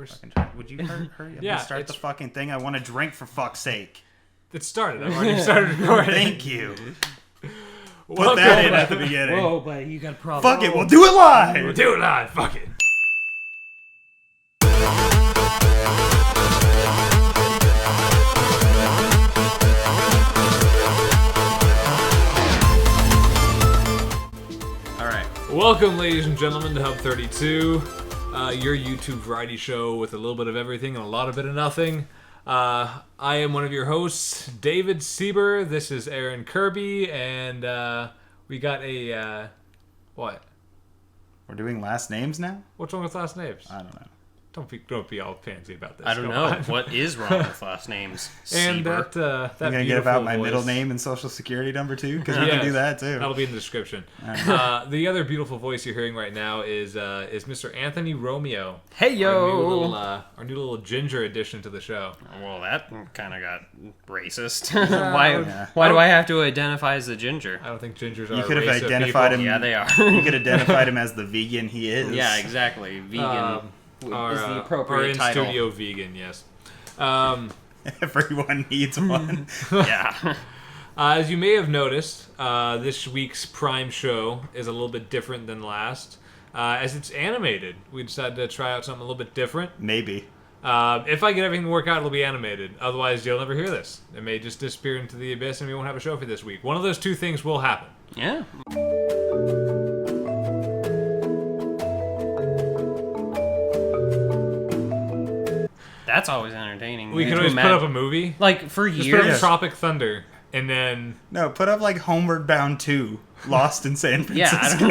hours. Would you hurry up Yeah, and start the fucking thing? I want a drink, for fuck's sake. It started. I've already started recording. Thank you. Put Welcome that in back. at the beginning. Whoa, but you got a problem. Fuck it, we'll do it live! We'll do it live. Fuck it. Welcome, ladies and gentlemen, to Hub 32, your YouTube variety show with a little bit of everything and a lot of bit of nothing. I am one of your hosts, David Sieber. This is Aaron Kirby, and we got a what? We're doing last names now? What's wrong with last names? I don't know. Don't be all pansy about this. I don't Go know. on. What is wrong with last names? And Sieber? that I'm gonna get beautiful about my voice. middle name and social security number too, because we can Yes, do that too. That'll be in the description. The other beautiful voice you're hearing right now is Mr. Anthony Romeo. Hey yo! Our new little ginger addition to the show. Well, that kind of got racist. Why do I have to identify as the ginger? I don't think gingers are. You could have race of identified people. him. Yeah, they are. You could identified him as the vegan he is. Yeah, exactly. Vegan is the appropriate title. in-studio vegan, yes. Everyone needs one. Yeah. As you may have noticed, this week's Prime show is a little bit different than last. As it's animated, we decided to try out something a little bit different. Maybe. If I get everything to work out, it'll be animated. Otherwise, you'll never hear this. It may just disappear into the abyss and we won't have a show for this week. One of those two things will happen. Yeah. That's always entertaining. We could always put up a movie. Like, for Just put up years. Tropic Thunder, and then... No, put up like Homeward Bound 2, Lost in San Yeah, Francisco.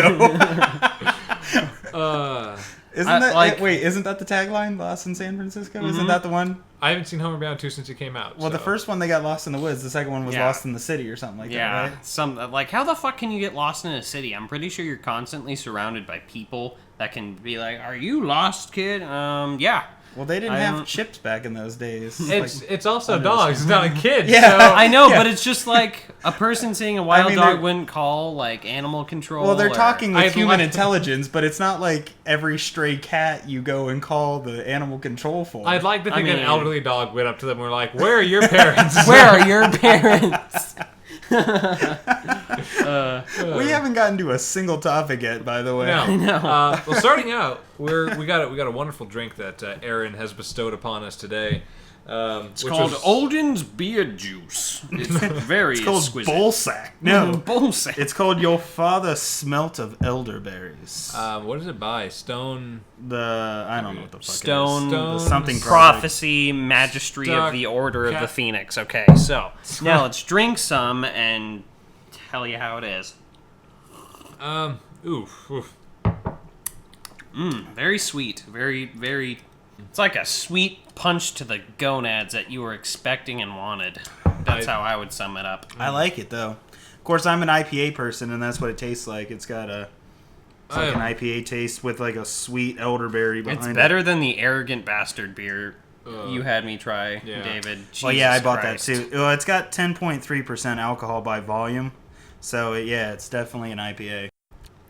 Isn't that the tagline? Lost in San Francisco? Isn't that the one? I haven't seen Homeward Bound 2 since it came out. Well, so. the first one they got lost in the woods. The second one was lost in the city or something like that, right? Like, how the fuck can you get lost in a city? I'm pretty sure you're constantly surrounded by people that can be like, "Are you lost, kid?" Yeah. Well, they didn't have chips back in those days. It's also dogs. It's not a kid. Yeah. So. I know, but it's just like a person seeing a wild dog they're- wouldn't call like animal control. Well, they're or- talking with I'd human like- intelligence, but it's not like every stray cat you go and call the animal control for. I'd like to think an mean- elderly dog went up to them and were like, "Where are your parents?" Where are your parents? We haven't gotten to a single topic yet, by the way. No. Well, starting out, we got a wonderful drink that Aaron has bestowed upon us today. It's called Olden's Beer Juice. It's very It's called exquisite. Bullsack. No. Bullsack. It's called Your Father Smelt of Elderberries. What is it by? Stone. I don't know what the fuck Stone, it is. Stone The something Prophecy, Magistry Dark of the Order of Cat- the Phoenix. Okay, so now let's drink some and tell you how it is. Oof. Very sweet. Very, very... It's like a sweet punch to the gonads that you were expecting and wanted. That's how I would sum it up. I like it, though. Of course, I'm an IPA person, and that's what it tastes like. It's got an IPA taste with like a sweet elderberry behind it. It's better than the Arrogant Bastard beer you had me try, David. Well, yeah, I Jesus bought Christ. that too. Well, it's got 10.3% alcohol by volume. So, yeah, it's definitely an IPA.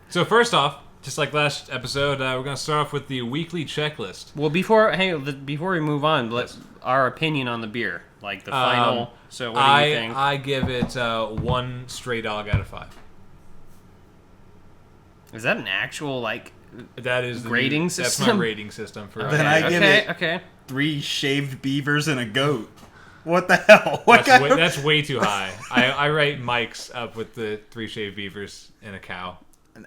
So first off, just like last episode, we're going to start off with the weekly checklist. Well, before we move on, let's our opinion on the beer, like the final. So, what do you think? I give it 1 stray dog out of 5. Is that an actual That is the Grading That's system? my rating system for. Then I give it okay. 3 shaved beavers and a goat. What the hell? What kind of... That's way too high. I rate Mike's up with the 3 shaved beavers and a cow.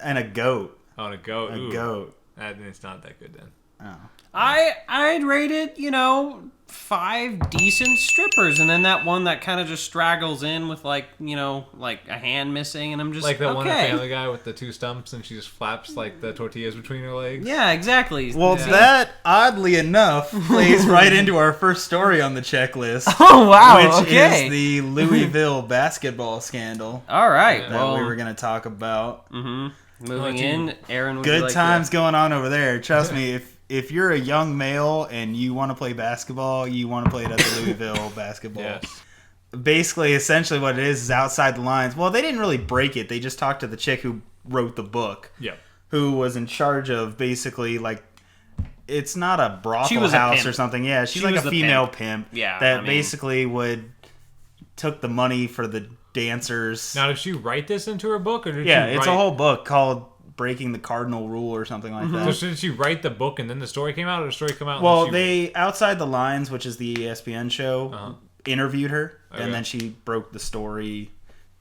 And a goat. Oh, and a goat. A Ooh. goat. It's not that good then. Oh. I'd rate it, 5 decent strippers, and then that one that kind of just straggles in with like a hand missing, and I'm just Like that okay. one Family Guy with the 2 stumps, and she just flaps like the tortillas between her legs. Yeah, exactly. Well, that, oddly enough, plays right into our first story on the checklist. Oh wow! Which okay. is the Louisville basketball scandal All right. Yeah. that we were going to talk about. Moving in, Aaron. Would you Good like times to... going on over there. Trust me, if you're a young male and you want to play basketball, you want to play it at the Louisville basketball. Yes. Basically, essentially what it is outside the lines. Well, they didn't really break it. They just talked to the chick who wrote the book. Yep. Who was in charge of basically like it's not a brothel She was a house pimp. or something. Yeah, she's She like was a the female pimp. pimp. Yeah, that I mean- basically took the money for the dancers. Now, did she write this into her book, or did Yeah, she it's write... a whole book called Breaking the Cardinal Rule or something like that. So did she write the book and then the story came out, or the story come out? and Well, then she... they Outside the Lines, which is the ESPN show, interviewed her, Okay. and then she broke the story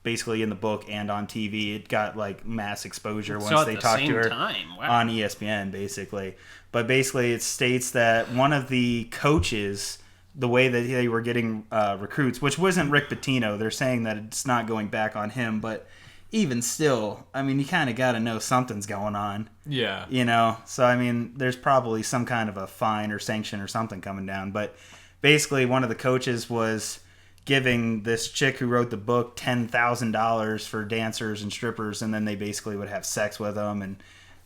basically in the book and on TV. It got like mass exposure once at they the talked to same her time. Wow. on ESPN, basically. But basically, it states that one of the coaches, the way that they were getting recruits, which wasn't Rick Pitino, they're saying that it's not going back on him, but even still, I mean, you kind of got to know something's going on. Yeah. You know, so I mean, there's probably some kind of a fine or sanction or something coming down. But basically, one of the coaches was giving this chick who wrote the book $10,000 for dancers and strippers, and then they basically would have sex with them and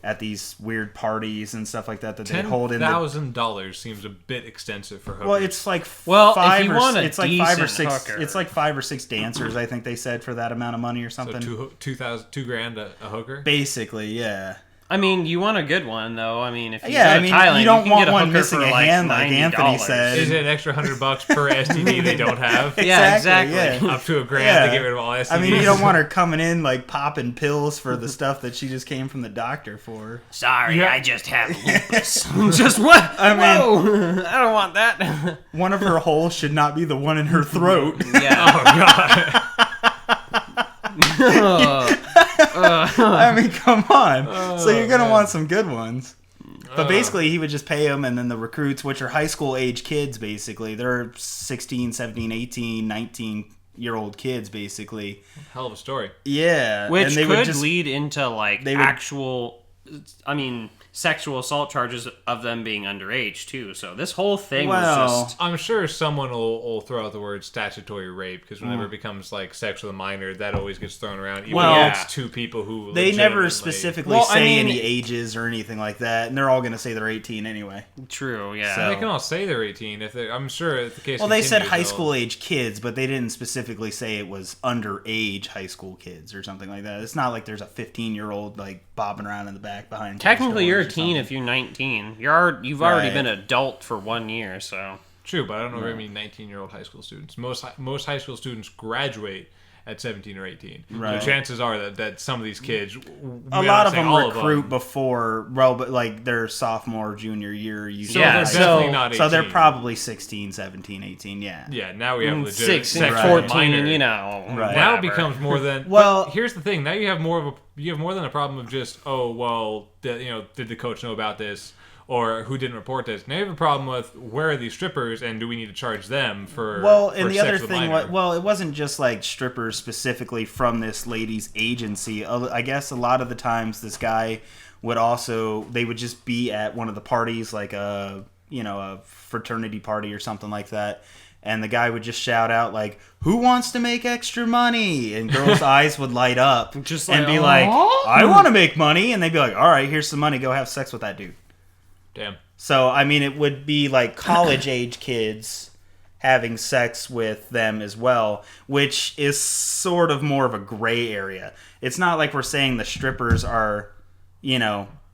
at these weird parties and stuff like that they hold in. $10,000 seems a bit extensive for hookers. Well, it's like If you want a it's like 5 or decent 6. hooker. It's like 5 or 6 dancers, I think they said, for that amount of money or so something. $2,000 a hooker. Basically, yeah. I mean, you want a good one, though. I mean, if you Yeah, go I to mean, Thailand, you don't can want get a one hooker missing for a like hand like $90. Anthony said. Is it an extra $100 per STD they don't have? Yeah, Exactly, exactly. yeah. Up to $1,000 Yeah. to get rid of all STDs. I mean, you don't want her coming in like popping pills for the stuff that she just came from the doctor for. Sorry, Yeah. I just have lupus. Just what? I mean- Whoa, I don't want that. One of her holes should not be the one in her throat. Yeah. Oh god. I mean, come on. So you're going to man. want some good ones. But basically, he would just pay them, and then the recruits, which are high school age kids, basically, they're 16, 17, 18, 19-year-old kids, basically. Hell of a story. Yeah. Which and they could would just, lead into like they would- actual, I mean, sexual assault charges of them being underage too. So this whole thing was Well, just I'm sure someone will throw out the word statutory rape, because whenever Mm. it becomes like sex with a minor, that always gets thrown around. Even Well, though it's two people who they never legitimately- specifically Well, say I mean- any ages or anything like that, and they're all going to say they're 18 anyway. true. Yeah. So- They can all say they're 18 if they. I'm sure if the case. Well, they said continues, high they'll- school age kids, but they didn't specifically say it was underage high school kids or something like that. It's not like there's a 15-year-old like bobbing around in the back behind. Technically, you're a toy stores or teen something. if you're 19. You've already Right. been an adult for 1 year, so True, but I don't know very many 19-year-old high school students. Most high school students graduate at 17 or 18. Right. So chances are that some of these kids, A lot of them recruit before, well, but like their sophomore, junior year. Usually. So Yeah, they're so- definitely not 18. So they're probably 16, 17, 18, yeah. Yeah, now we have legit 6 and sexual 14, minor. you know. Right. Now it whatever. becomes more than. Well- but here's the thing. Now you have more than a problem of just, oh well, did the coach know about this, or who didn't report this? Now you have a problem with, where are these strippers, and do we need to charge them for? Well, for and the sex other with thing, minor? well, it wasn't just like strippers specifically from this lady's agency. I guess a lot of the times this guy they would just be at one of the parties, like a fraternity party or something like that. And the guy would just shout out, like, "Who wants to make extra money?" And girls' eyes would light up Just and like, be like, "Aw." "I want to make money." And they'd be like, "All right, here's some money. Go have sex with that dude." Damn. So, I mean, it would be like college-age kids having sex with them as well, which is sort of more of a gray area. It's not like we're saying the strippers are,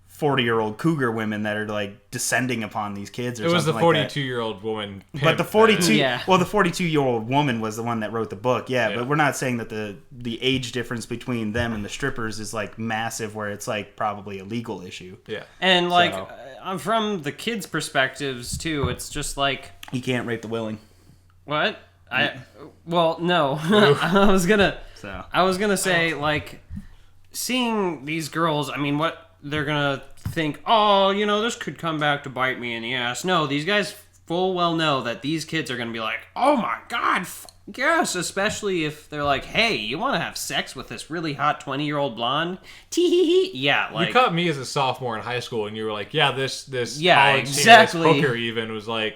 40-year-old cougar women that are, like, descending upon these kids or It was the something like that. 42-year-old woman. But the pimp 42, Yeah. well, the 42-year-old woman was the one that wrote the book, Yeah. But we're not saying that the age difference between them and the strippers is like massive, where it's like probably a legal issue. Yeah. And like So- from the kids' perspectives too, it's just like You can't rape the willing. what no, I was gonna say like seeing these girls. I mean, what they're gonna think? Oh, this could come back to bite me in the ass. No, these guys full well know that these kids are gonna be like, oh my god. Yes, especially if they're like, "Hey, you want to have sex with this really hot 20-year-old blonde?" Tee yeah, like You caught me as a sophomore in high school, and you were like, "Yeah, this Yeah, college exactly. team, this hooker even was like."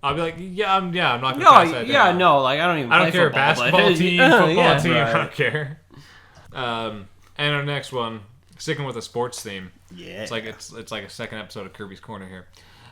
I'll be like, "Yeah, I'm not gonna no, pass that yeah, down. no, like I don't even. I don't play care. football, but- Basketball team, football yeah. team, I Right. don't care." And our next one, sticking with a sports theme. Yeah. It's like a second episode of Kirby's Corner here.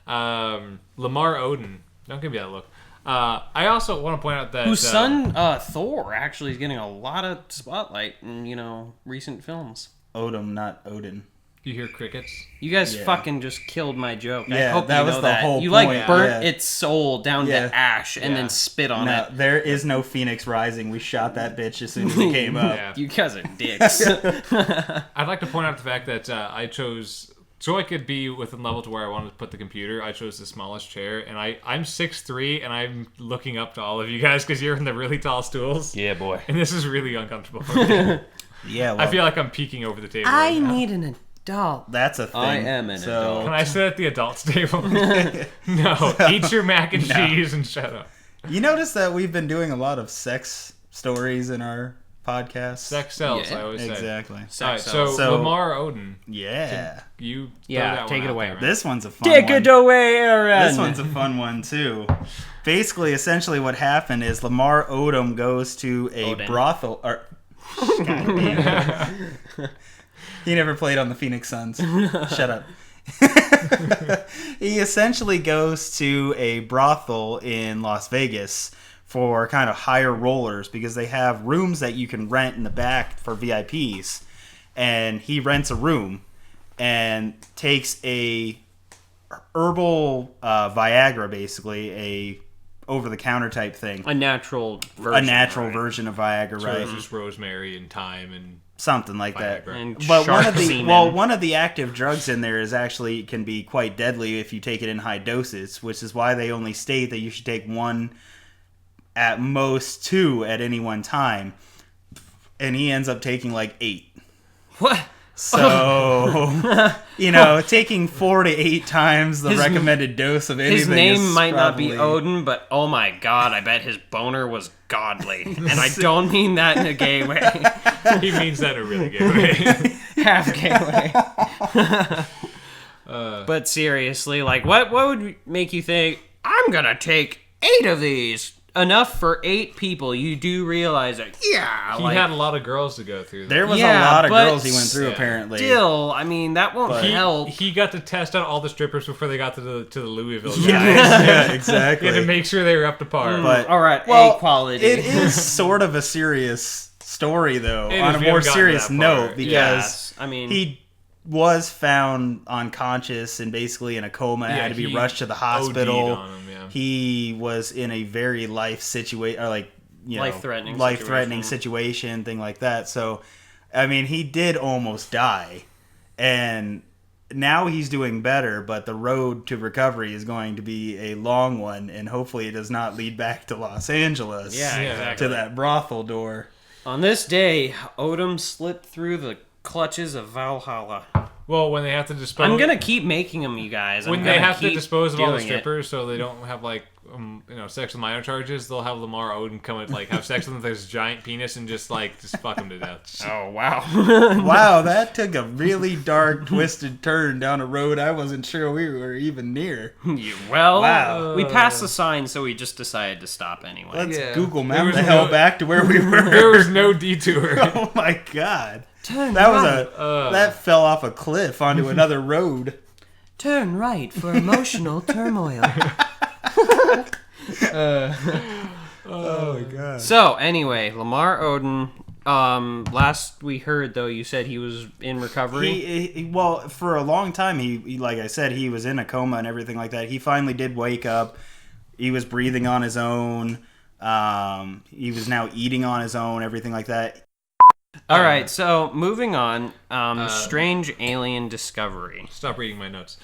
Lamar Odom. Don't give me that look. I also want to point out that Whose son Thor actually is getting a lot of spotlight in recent films. Odom, not Odin. You hear crickets? You guys Yeah. fucking just killed my joke. I Yeah, hope that you was know the that. whole You point, like burnt yeah. its soul down Yeah. to ash and Yeah. then spit on No, it. there is no Phoenix Rising. We shot that bitch as soon as it came up. Yeah. You guys are dicks. I'd like to point out the fact that I chose, so I could be within level to where I wanted to put the computer, I chose the smallest chair, and I'm 6'3", and I'm looking up to all of you guys because you're in the really tall stools. Yeah, boy. And this is really uncomfortable for me. Yeah, well, I feel like I'm peeking over the table I right now. need an adult. that's a thing. I am an adult. Can I sit at the adults table? No. Eat your mac and cheese and shut up. You notice that we've been doing a lot of sex stories in our podcast? Sex sells, Yeah, I always say. Exactly. All right, so So- Lamar Odin, Yeah. you Yeah, throw that take one it out away. there, man. This one's a fun Take one. it away, Aaron. This one's a fun one too. Basically, essentially, what happened is Lamar Odom goes to a Odin. brothel. Or, he never played on the Phoenix Suns. Shut up. He essentially goes to a brothel in Las Vegas for kind of higher rollers because they have rooms that you can rent in the back for VIPs. And he rents a room and takes a herbal Viagra, basically a over-the-counter type thing, a natural version. a natural right? version of Viagra, So right? it's just rosemary and thyme and Something like that. Viagra. And But one shark of the semen. one of the active drugs in there is actually can be quite deadly if you take it in high doses, which is why they only state that you should take one, at most two at any one time. And he ends up taking like 8. What? So, taking 4 to 8 times the His- recommended dose of anything His name is might not be probably- Odin, but oh my god, I bet his boner was godly. And I don't mean that in a gay way. he means that in a really good way. Half gay way. But seriously, like, what would make you think, I'm gonna take 8 of these? Enough for 8 people. You do realize that, yeah, He like, had a lot of girls to go through. There was Yeah, a lot of but girls he went through, yeah. apparently. still, I mean, that won't But- help. He got to test out all the strippers before they got to the Louisville. Yeah, guys. yeah, He exactly. had to make sure they were up to par. But All right, well, equality. it is sort of a serious story, though, It on is. a We more haven't gotten to serious that note, part. because Yes, I mean, he was found unconscious and basically in a coma, Yeah, had to be he rushed to the OD'd hospital. on him, yeah. He was in a very life-threatening situation, thing like that. So, I mean, he did almost die, and now he's doing better, but the road to recovery is going to be a long one, and hopefully it does not lead back to Los Angeles. Yeah, exactly. To that brothel door. on this day, Odom slipped through the clutches of Valhalla. Well, when they have to dispose, I'm gonna keep making them, you guys. when I'm they gonna have to keep dispose of all the doing it. strippers, so they don't have sex with minor charges, they'll have Lamar Odin come and have sex with them with his giant penis and just fuck him to death. Oh wow! Wow, that took a really dark, twisted turn down a road I wasn't sure we were even near. Well, Wow. we passed the sign, so we just decided to stop anyway. Let's Yeah. Google There map was the hell no- back to where we There were. was no detour. Oh my god. Turn That was right. that fell off a cliff onto another road. Turn right for emotional turmoil. Oh my god. So anyway, Lamar Odin. Last we heard though, you said he was in recovery. Well, for a long time, he like I said, he was in a coma and everything like that. He finally did wake up. He was breathing on his own. He was now eating on his own, everything like that. All right, so moving on. Strange alien discovery. Stop reading my notes.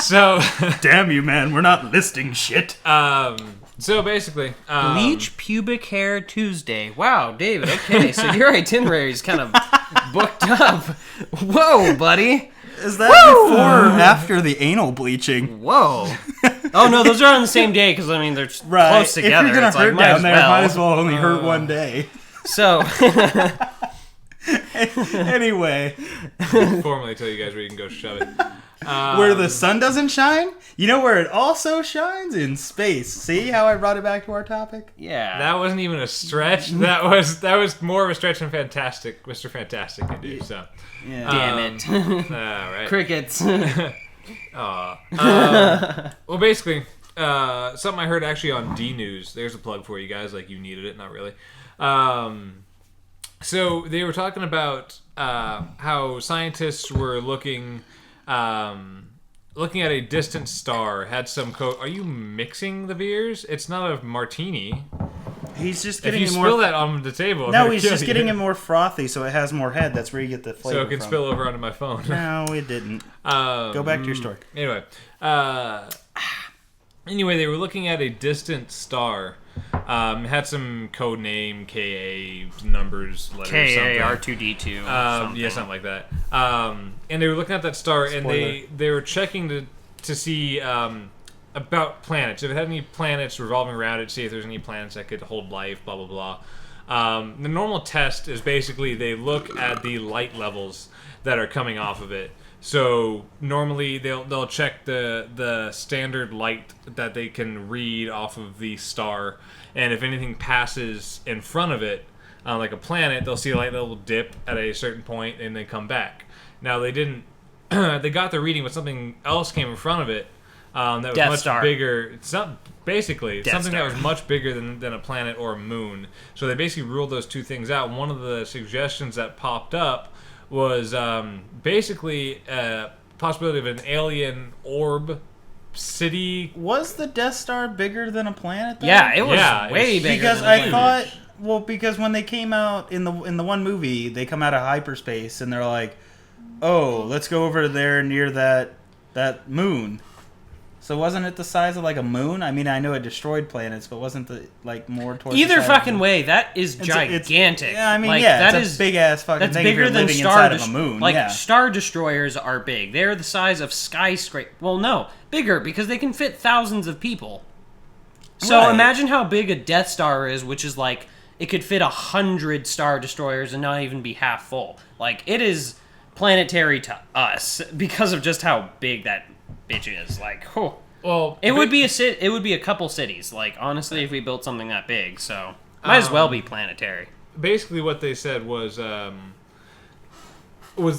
So Damn you, man! We're not listing shit. so basically, Bleach pubic hair Tuesday. Wow, David. Okay, so your itinerary's kind of booked up. Whoa, buddy. Is that before or after the anal bleaching? Whoa. Oh no, those are on the same day because I mean they're Right. close together. If you're gonna It's hurt like, down there, might as well. well only hurt one day. So Anyway, formally tell you guys where you can go shove it. where the sun doesn't shine, you know where it also shines? In space. See how I brought it back to our topic? yeah. That wasn't even a stretch. That was more of a stretch than Fantastic, Mr. Fantastic can do. So, Yeah. Damn it. all right. Crickets. Well, basically, something I heard actually on D News. There's a plug for you guys. Like you needed it, not really. So they were talking about how scientists were looking at a distant star. Had some Are you mixing the beers? It's not a martini. He's just If getting you it spill more. that on the table, No, it'll he's kill just you. getting it more frothy, so it has more head. That's where you get the flavor So it can from. spill over onto my phone. No, it didn't. Go back to your story. Anyway, they were looking at a distant star. Had some code name, KA numbers, letters, something. KA-R2-D2. Yeah, something like that. And they were looking at that star, and they were checking to see about planets. If it had any planets revolving around it, see if there's any planets that could hold life, blah, blah, blah. The normal test is basically they look at the light levels that are coming off of it. So normally they'll check the standard light that they can read off of the star, and if anything passes in front of it, like a planet, they'll see a light level dip at a certain point and they come back. Now they didn't. They got the reading, but something else came in front of it that was Death much Star. bigger. It's not basically Death something Star. that was much bigger than a planet or a moon. So they basically ruled those two things out. One of the suggestions that popped up was basically a possibility of an alien orb city. Was the Death Star bigger than a planet? Though? Yeah, it was Yeah, way it's- bigger. Because than I a planet. thought, well, because when they came out in the one movie, they come out of hyperspace and they're like, "Oh, let's go over there near that moon." So wasn't it the size of like a moon? I mean, I know it destroyed planets, but wasn't the like more towards Either the size of fucking a- way, that is It's- gigantic. yeah, I mean, like, yeah, that it's is a big ass fucking That's thing if bigger you're than living star inside of a moon. Like yeah. star destroyers are big. They're the size of skyscraper. Well, no, bigger because they can fit thousands of people. So Right. imagine how big a Death Star is, which is like it could fit 100 star destroyers and not even be half full. Like it is planetary to us because of just how big that bitch is. Like, oh. Well, It would be it would be a couple cities. Like honestly, if we built something that big, so might as well be planetary. basically what they said was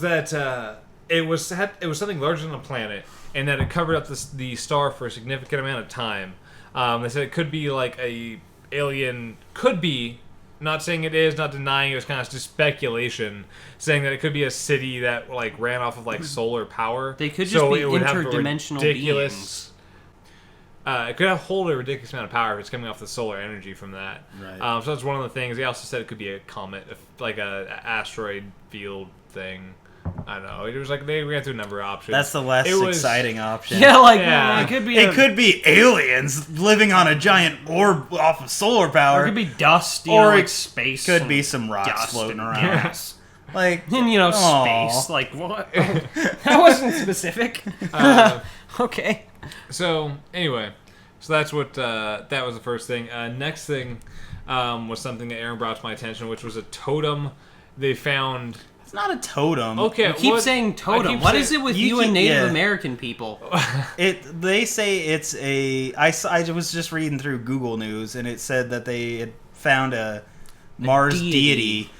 that it was something larger than a planet, and that it covered up the star for a significant amount of time. They said it could be like a alien, could be. Not saying it is, not denying it. Was kind of just speculation, saying that it could be a city that like ran off of like solar power. They could just so be it would have a interdimensional ridiculous. beings. It could hold a ridiculous amount of power if it's coming off the solar energy from that. Right. So that's one of the things. They also said it could be a comet, like a asteroid field thing. I don't know. It was like they ran through a number of options. That's the less It was- exciting option. Yeah, like Yeah. it could be. It could be aliens living on a giant orb off of solar Or power. it could be dust, you Or know, it like space. Could and be some rocks dust floating and around. gas. Like, And, you know, aw. space. Like, what? That wasn't specific. Okay. So anyway, so that's what that was the first thing. Next thing was something that Aaron brought to my attention, which was a totem they found. It's not a totem. Okay, You keep what- saying I totem. keep What saying- is it with you you and keep- Native yeah. American people? They say it's a. I was just reading through Google News, and it said that they had found a Mars deity. deity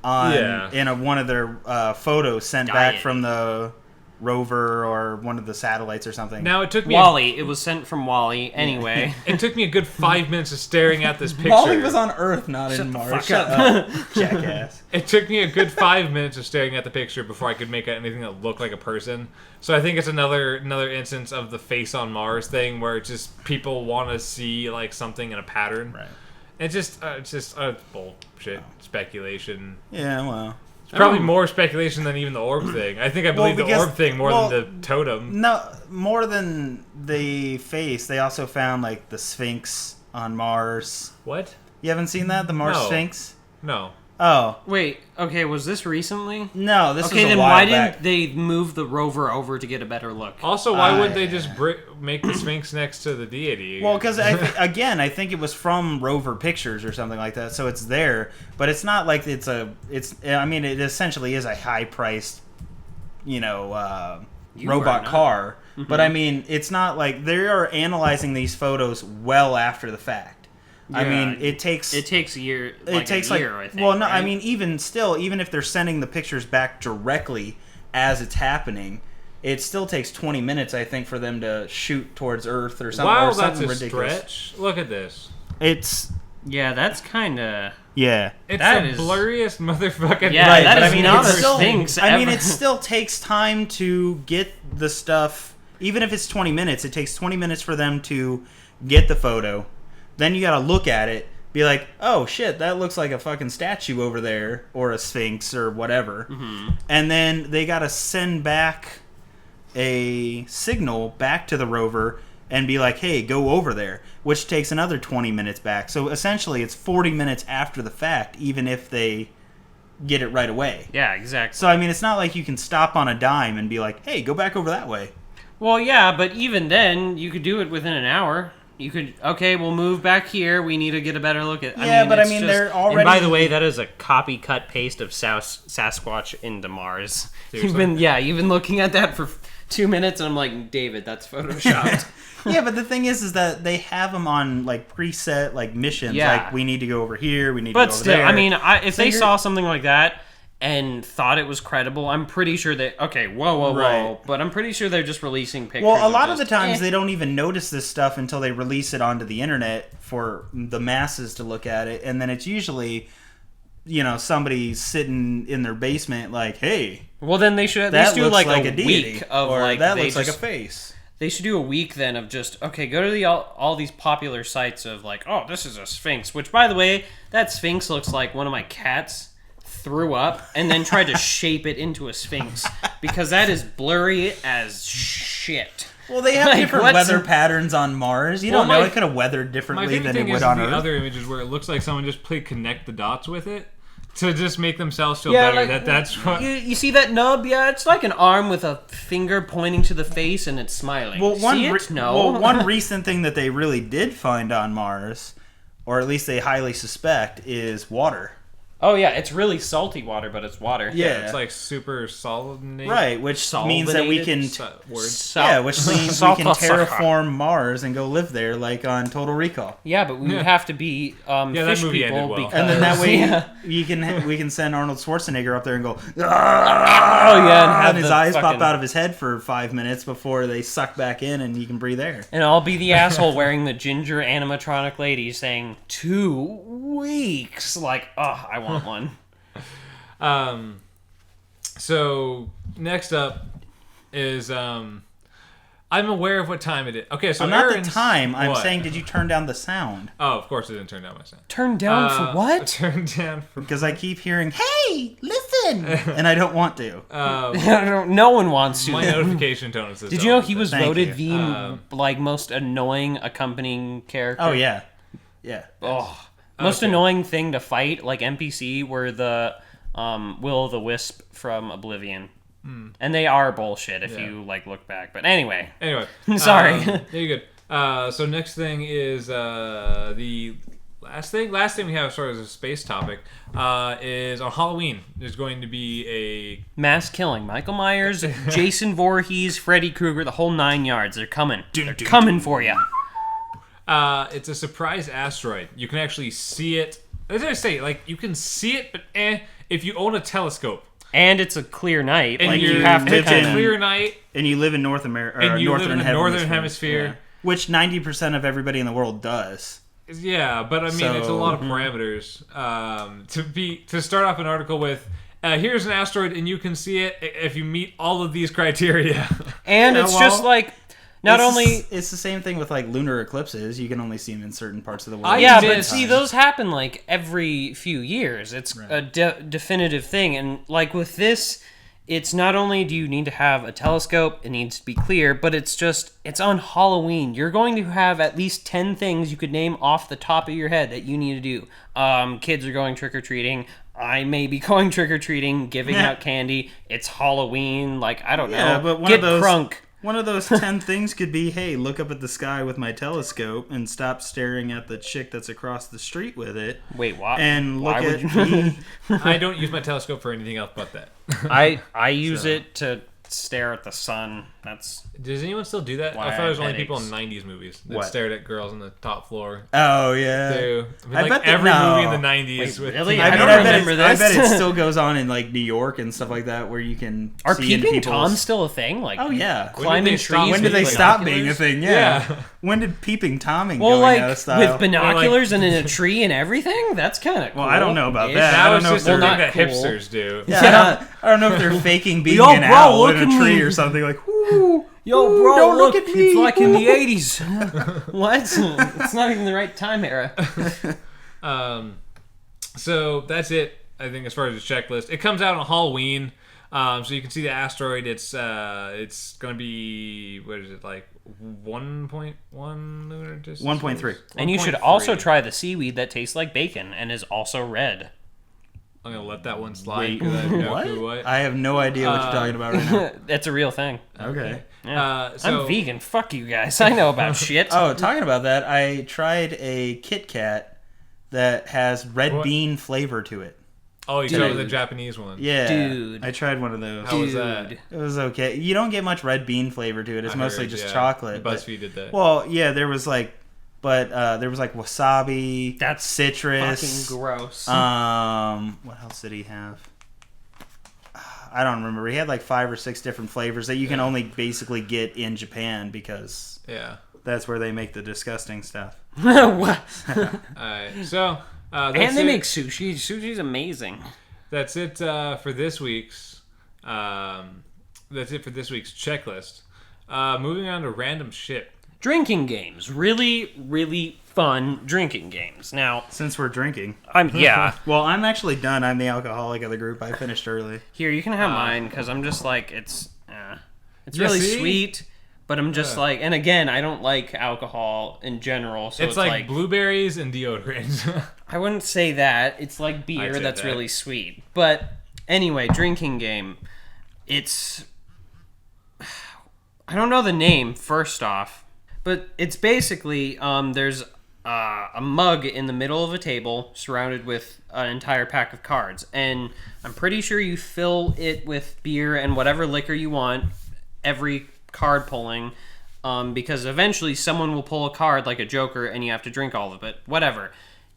on Yeah. in one of their photos sent Deity. back from the rover or one of the satellites or something. Now it took me. Wally. It was sent from Wally. Anyway. It took me a good 5 minutes of staring at this picture. Wally was on Earth, not Shut in the Mars. fuck Shut up. up, jackass. It took me a good 5 minutes of staring at the picture before I could make out anything that looked like a person. So I think it's another instance of the face on Mars thing, where it's just people want to see like something in a pattern. Right. It's just bullshit speculation. Yeah, well. Probably more speculation than even the orb thing. I think I believe the because- orb thing more well, than the totem. No, more than the face, they also found like the Sphinx on Mars. What? You haven't seen that? The Mars No. Sphinx? No. Oh. Wait. Okay. Was this recently? No, this Okay, was a then while why back. didn't they move the rover over to get a better look? Also, why wouldn't they just make the Sphinx next to the deity? Well, because I think it was from Rover Pictures or something like that, so it's there. But it's not like it's. I mean, it essentially is a high-priced, You robot are not. car. But I mean, it's not like they are analyzing these photos well after the fact. I Yeah. mean, it takes It takes a year. it takes a year, I think. well, no, I right? mean, even if they're sending the pictures back directly as it's happening, it still takes 20 minutes, I think, for them to shoot towards Earth or something. wow, or that's something a ridiculous. stretch. Look at this. It's Yeah, that's kind of. Yeah. It's That the is- blurriest motherfucking. Yeah, Right, that but is I mean, not it's a still- Sphinx. I mean, ever. it still takes time to get the stuff. Even if it's 20 minutes, it takes 20 minutes for them to get the photo. Then you got to look at it, be like, oh shit, that looks like a fucking statue over there, or a sphinx, or whatever. Mm-hmm. And then they got to send back a signal back to the rover and be like, hey, go over there, which takes another 20 minutes back. So essentially, it's 40 minutes after the fact, even if they get it right away. Yeah, exactly. So, I mean, it's not like you can stop on a dime and be like, hey, go back over that way. Well, yeah, but even then, you could do it within an hour. You could, okay, we'll move back here. We need to get a better look at. Yeah, but I it's mean, just- they're already. And by the way, that is a copy cut paste of Sasquatch into Mars. You've been looking at that for 2 minutes, and I'm like, David, that's photoshopped. Yeah, but the thing is that they have them on like preset like missions. Yeah. Like we need to go over here. We need to But go over still, there. I mean, if So they you're- saw something like that and thought it was credible, I'm pretty sure they. Okay, whoa. Right. But I'm pretty sure they're just releasing pictures. Well, a lot of the just, times eh. they don't even notice this stuff until they release it onto the internet for the masses to look at it, and then it's usually, somebody sitting in their basement like, "Hey, Well, then they should at that least do looks like, like a a deity," week of or like that they looks like a just- face. They should do a week then of just okay. Go to the all these popular sites of like, oh, this is a sphinx. Which, by the way, that sphinx looks like one of my cats threw up and then tried to shape it into a sphinx because that is blurry as shit. Well, they have Like, different what's- weather patterns on Mars. You Well, don't know; my- it could have weathered My differently favorite than it thing is would the on Earth. other images where it looks like someone just played connect the dots with it to just make themselves feel Yeah, better. like, That's what. You see that nub? Yeah, it's like an arm with a finger pointing to the face and it's smiling. Well, see it? No. Well, one recent thing that they really did find on Mars, or at least they highly suspect, is water. Oh yeah, it's really salty water, but it's water. Yeah. It's like super solid. Right, which means that we can Words. which means we can terraform Mars and go live there, like on Total Recall. Yeah, but we would Yeah. have to be that fish movie ended people well. because And then that way yeah. we can send Arnold Schwarzenegger up there and go, Oh yeah, and have and his the eyes pop fucking- out of his head for 5 minutes before they suck back in, and you can breathe air. And I'll be the asshole wearing the ginger animatronic lady saying 2 weeks. Like, oh, I want one. So next up is I'm aware of what time it is. Okay, so I'm not Aaron's- the time. I'm what? saying, did you turn down the sound? Oh, of course I didn't turn down my sound. Turn down for what? Turn down for. Because I keep hearing, "Hey, listen," and I don't want to. No one wants to. My notification tone is. Did you know he was Thank voted you. the most annoying accompanying character? Oh yeah, yeah. Oh, most annoying thing to fight, like NPC, were the Will-o'-the-Wisp from Oblivion, and they are bullshit if you look back. But anyway, Anyway, Sorry. You're good. So next thing is the last thing. Last thing we have as far as a space topic is on Halloween. There's going to be a mass killing. Michael Myers, Jason Voorhees, Freddy Krueger, the whole 9 yards. They're coming. They're coming for you. it's a surprise asteroid. You can actually see it. As I say, you can see it, but if you own a telescope. And it's a clear night. And You have to live kind in- of... clear night, And you live in North America, and you live northern in the northern hemisphere. which 90% of everybody in the world does. Yeah, but I mean, it's a lot of parameters. To start off an article with, here's an asteroid and you can see it if you meet all of these criteria. And it's just It's the same thing with lunar eclipses. You can only see them in certain parts of the world. Yeah, did but see, those happen every few years. It's a definitive thing. And with this, it's not only do you need to have a telescope, it needs to be clear, but it's on Halloween. You're going to have at least 10 things you could name off the top of your head that you need to do. Kids are going trick-or-treating. I may be going trick-or-treating, giving out candy. It's Halloween. I don't know. But Get crunk. One of those 10 things could be, hey, look up at the sky with my telescope and stop staring at the chick that's across the street with it. Wait, what? And look Why would at me. I don't use my telescope for anything else but that. I use it to stare at the sun. That's Does anyone still do that? Why I thought it was I only had people in aches. 90s movies that What? stared at girls on the top floor. Oh yeah. Too. I mean, I like bet that- every no. movie in the 90s. Wait, with really? teen- I don't bet remember I this. bet it still goes on in like New York and stuff like that, where you can Are see in peeping people's... toms still a thing? Like, Oh yeah. climbing they trees. stop When did they with stop binoculars? being a thing? Yeah. Yeah. When did peeping toming Well, going like out of style? with binoculars and in a tree and everything. That's kind of cool. Well, I don't know about Ish. that. I That don't was know just if a they're- thing not that cool. hipsters do. Yeah, I don't know if they're faking being Yo, an bro, owl look in a at tree me. or something like, "Ooh, Yo, ooh, bro, don't look, look at me." it's like in the 80s. What? It's not even the right time era. So that's it, I think, as far as the checklist. It comes out on Halloween, so you can see the asteroid. It's going to be, what is it, like 1.1 lunar distance? 1.3. And you should 1.3. also try the seaweed that tastes like bacon and is also red. I'm going to let that one slide. Wait, 'cause I have no what? clue what. I have no idea what you're talking about right now. That's a real thing. Okay. Yeah. So- I'm vegan. Fuck you guys. I know about shit. Oh, talking about that, I tried a Kit Kat that has red What? bean flavor to it. Oh, you tried Dude. the Japanese one. Yeah, Dude. I tried one of those. How was that? Dude. It was okay. You don't get much red bean flavor to it. It's I mostly heard, just yeah. chocolate. but- BuzzFeed did that. Well, yeah, there was like wasabi. That's citrus. Fucking gross. What else did he have? I don't remember. He had like 5 or 6 different flavors that you can only basically get in Japan because Yeah. that's where they make the disgusting stuff. What? Alright, so that's And they it. make sushi. Sushi's amazing. That's it for this week's. That's it for this week's checklist. Moving on to random shit. Drinking games. Really, really fun drinking games. Now, Since we're drinking. yeah. Well, I'm actually done. I'm the alcoholic of the group. I finished early. Here, you can have mine because I'm just like it's Yeah, really see? sweet, but I'm just like, and again, I don't like alcohol in general, so It's like blueberries and deodorant. I wouldn't say that. It's like beer I'd say that's that. really sweet. But anyway, drinking game. It's I don't know the name first off, but it's basically there's a mug in the middle of a table surrounded with an entire pack of cards, and I'm pretty sure you fill it with beer and whatever liquor you want every card pulling, because eventually someone will pull a card like a joker and you have to drink all of it. Whatever.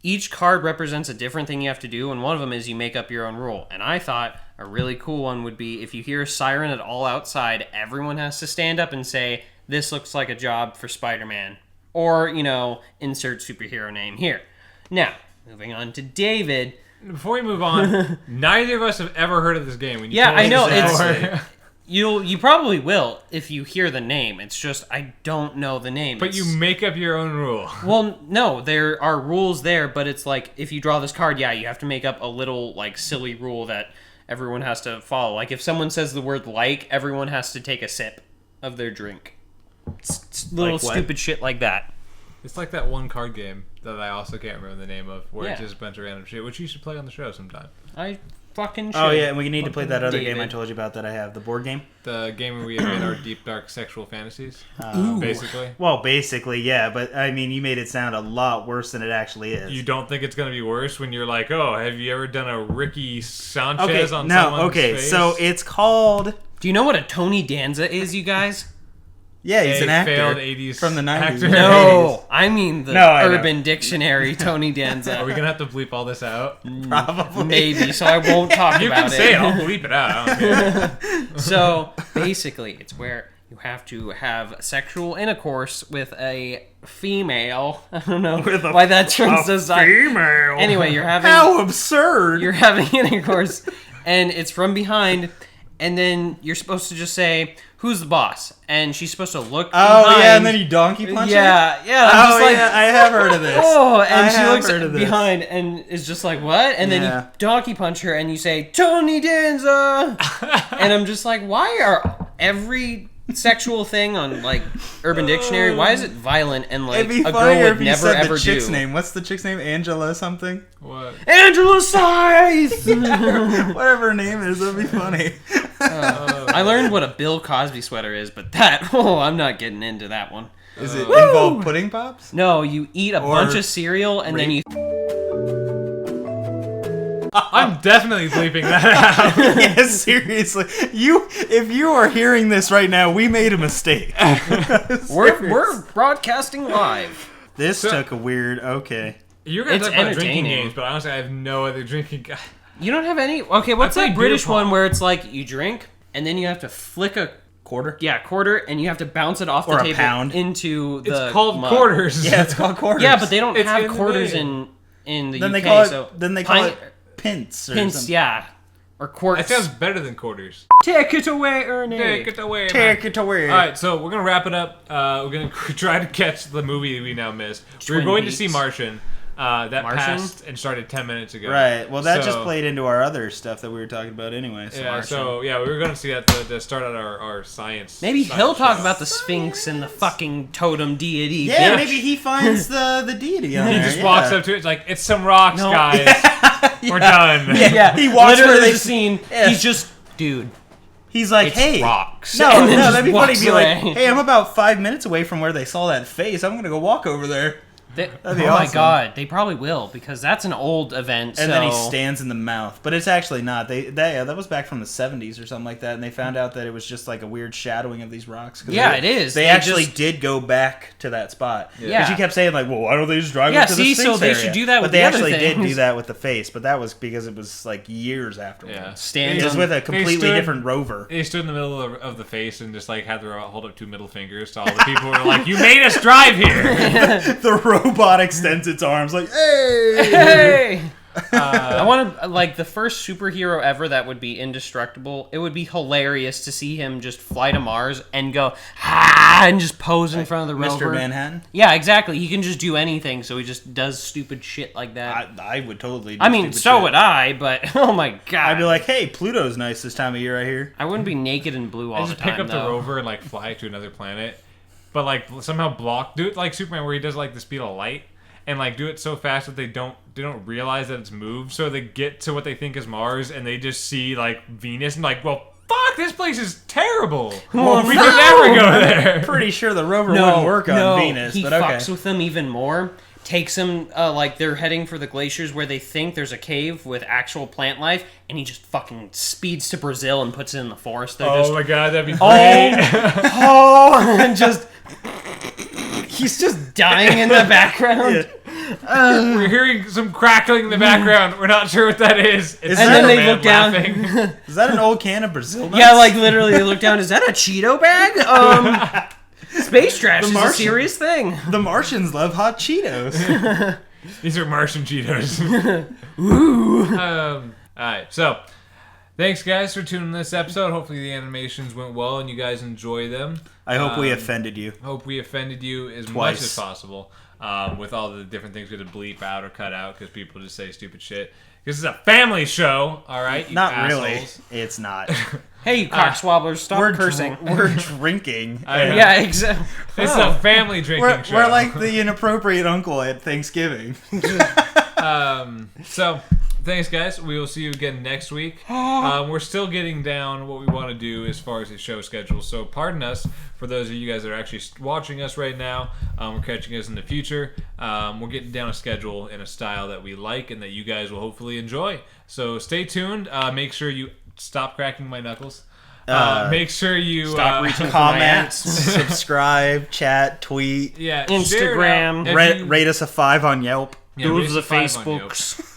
Each card represents a different thing you have to do, and one of them is you make up your own rule. And I thought a really cool one would be if you hear a siren at all outside, everyone has to stand up and say, "This looks like a job for Spider-Man." Or, insert superhero name here. Now, moving on to David. Before we move on, neither of us have ever heard of this game. When you Yeah, told I us know, before. You probably will if you hear the name. It's just I don't know the name. But you make up your own rule. Well, no, there are rules there, but it's like if you draw this card, yeah, you have to make up a little like silly rule that everyone has to follow. Like if someone says the word "like," everyone has to take a sip of their drink. It's little Like what? stupid shit like that. It's like that one card game that I also can't remember the name of, where it's Yeah. just a bunch of random shit, which you should play on the show sometime. I fucking should. Oh, yeah, and we need to play that other game I David. told you about that I have, the board game. The game where we admit our deep, dark sexual fantasies, basically. Well, basically, yeah, but I mean, you made it sound a lot worse than it actually is. You don't think it's going to be worse when you're like, oh, have you ever done a Ricky Okay, Sanchez on no, someone's okay, face? so it's called... Do you know what a Tony Danza is, you guys? Yeah, he's A an actor failed 80s from the 90s. actor. No, I mean the No, I know. Urban Dictionary Tony Are Danza. we going to have to bleep all this out? Probably. Maybe, so I won't talk You about can say it, it. I'll bleep it out. I don't care. So basically, it's where you have to have sexual intercourse with a female. I don't know With a- why that turns a us on. female. Anyway, How absurd! you're having intercourse, and it's from behind, and then you're supposed to just say, "Who's the boss?" And she's supposed to look. Oh, behind. yeah, and then you donkey punch her? Yeah. I'm Oh, just like, yeah, I have heard of this. oh, and I she have looks heard of this. behind and is just like, what? And then Yeah. you donkey punch her and you say, Tony Danza! And I'm just like, why are every sexual thing on, like, Urban Dictionary, why is it violent and, like, It'd be a girl funnier would if you never said ever the chick's do? name. What's the chick's name? Angela something? What? Angela Scythe! Whatever her name is, that'd be funny. I learned what a Bill Cosby sweater is, but I'm not getting into that one. Is it involve pudding pops? No, you eat a Or bunch of cereal and then you I'm definitely bleeping that out. Yeah, seriously. If you are hearing this right now, we made a mistake. We're broadcasting live. This took a weird. Okay. You're gonna It's talk about drinking entertaining. games, but honestly, I have no other drinking. You don't have any? Okay, what's I that played British beer pong. one where it's like you drink and then you have to flick a Quarter. quarter and you have to bounce it off Or the a table pound. into the It's called mug. quarters. Yeah, it's called quarters. Yeah, but they don't It's have in the quarters name. in the Then UK. they call it. so Then they call pint- it pints. Or pints, something. yeah, or quarts. That sounds better than quarters. Take it away, Ernie. Take it away, man. Take it away. All right, so we're gonna wrap it up. We're gonna try to catch the movie we now missed. We were Twin going to Peaks. see Martian. That Martian? passed and started 10 minutes ago. Right. Well, that just So- played into our other stuff that we were talking about anyway. So Yeah. Martian. So yeah, we were going to see that to start out our science. Maybe science he'll talk show. about the Sphinx and the fucking totem deity. Yeah, bitch. maybe he finds the deity on He there. just yeah. walks up to it. It's like it's some rocks, No. guys. We're done. Yeah, He walks literally where they- the scene. Yeah. He's just, dude. He's like, It's hey, rocks. No, And then no, just that'd be funny. walks Be like, away. hey, I'm about 5 minutes away from where they saw that face. I'm gonna go walk over there. They, That'd be oh my awesome. god, they probably will because that's an old event. And so. then he stands in the mouth, but it's actually not. That was back from the 70s or something like that, and they found out that it was just like a weird shadowing of these rocks. 'Cause Yeah, they, it is. They They actually just- did go back to that spot. Yeah. Because she kept saying like, well, why don't they just drive Yeah, up to the see, Sphinx so they area? should do that But with they the other actually did things. do that with the face, but that was because it was like years afterwards. Yeah. Stands It was on- with a completely stood- different rover. He stood in the middle of the face and just like had to hold up two middle fingers to all the people who were like, "You made us drive here." The robot extends its arms like, hey! Hey! I want to like the first superhero ever that would be indestructible. It would be hilarious to see him just fly to Mars and go and just pose in front of the rover. Mr. Manhattan? Yeah, exactly. He can just do anything, so he just does stupid shit like that. I would totally do I mean, stupid so shit. would I, but oh my god. I'd be like, hey, Pluto's nice this time of year right here. I wouldn't be naked and blue all I the just time. pick up the though. rover and like fly to another planet, but like somehow do it like Superman where he does like the speed of light and like do it so fast that they don't realize that it's moved, so they get to what they think is Mars and they just see like Venus and like, well, fuck, this place is terrible. Well, we could never go there. Pretty sure the rover No, wouldn't work on no, Venus, he but okay. fucks with them even more. Takes them like they're heading for the glaciers where they think there's a cave with actual plant life, and he just fucking speeds to Brazil and puts it in the forest. They're Oh just my god, that'd be great. and just he's just dying in the background. We're hearing some crackling in the background. We're not sure what that is. It's And then they Superman look down. laughing. Is that an old can of Brazil nuts? Yeah, like literally, they look down. Is that a Cheeto bag? Space trash is a Martian. serious thing. The Martians love hot Cheetos. These are Martian Cheetos. Alright, so thanks guys for tuning in this episode. Hopefully the animations went well and you guys enjoy them. I hope we offended you. Hope we offended you as much Twice. as possible with all the different things we had to bleep out or cut out because people just say stupid shit. This is a family show, alright? You Not assholes. really. It's not. Hey, you cockswabblers, stop we're cursing. We're drinking. I know. Yeah, exactly. It's a family drinking show. We're like the inappropriate uncle at Thanksgiving. So, thanks, guys. We will see you again next week. We're still getting down what we want to do as far as the show schedule. So, pardon us for those of you guys that are actually watching us right now. We're catching us in the future. We're getting down a schedule in a style that we like and that you guys will hopefully enjoy. So, stay tuned. Make sure you stop cracking my knuckles. Make sure you Stop reaching for my Comment, ass. subscribe, chat, tweet, Yeah, Instagram. share it out. rate us a 5 on Yelp. Yeah, Go rate to the us a 5 on Yelp. Facebooks.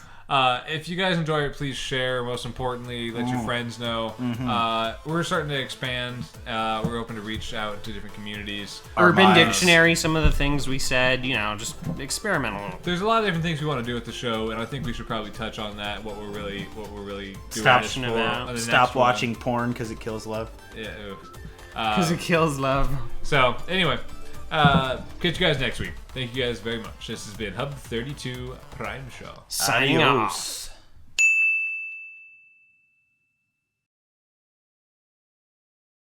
If you guys enjoy it, please share. Most importantly, let your friends know. We're starting to expand. We're open to reach out to different communities. Urban minds. Dictionary, some of the things we said, just experimental. There's a lot of different things we want to do with the show, and I think we should probably touch on that. What we're really doing Stop this pushing it for out. on the Stop next watching porn because it kills love. one. Yeah. Ew. Because it kills love. So anyway, catch you guys next week. Thank you guys very much. This has been Hub 32 Prime Show. Signing off. Adios.